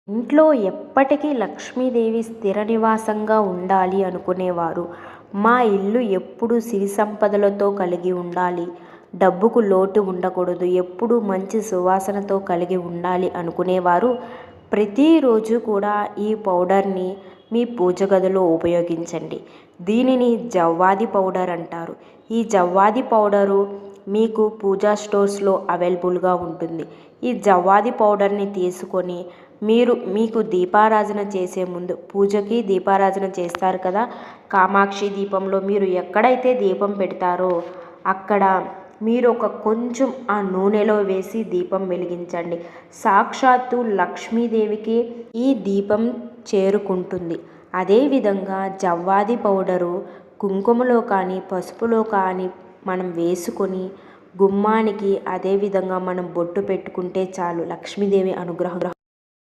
ఇంట్లో ఎప్పటికీ లక్ష్మీదేవి స్థిర నివాసంగా ఉండాలి అనుకునేవారు, మా ఇల్లు ఎప్పుడు సిరి సంపదలతో కలిగి ఉండాలి, డబ్బుకు లోటు ఉండకూడదు, ఎప్పుడు మంచి సువాసనతో కలిగి ఉండాలి అనుకునేవారు ప్రతిరోజు కూడా ఈ పౌడర్ని మీ పూజ గదిలో ఉపయోగించండి. దీనిని జవ్వాది పౌడర్ అంటారు. ఈ జవ్వాది పౌడరు మీకు పూజా స్టోర్స్లో అవైలబుల్గా ఉంటుంది. ఈ జవ్వాది పౌడర్ని తీసుకొని మీకు దీపారాధన చేసే ముందు, పూజకి దీపారాధన చేస్తారు కదా, కామాక్షి దీపంలో మీరు ఎక్కడైతే దీపం పెడతారో అక్కడ మీరు కొంచెం ఆ నూనెలో వేసి దీపం వెలిగించండి. సాక్షాత్తు లక్ష్మీదేవికి ఈ దీపం చేరుకుంటుంది. అదేవిధంగా జవ్వాది పౌడరు కుంకుమలో కానీ పసుపులో కానీ మనం వేసుకొని గుమ్మానికి అదేవిధంగా మనం బొట్టు పెట్టుకుంటే చాలు, లక్ష్మీదేవి అనుగ్రహం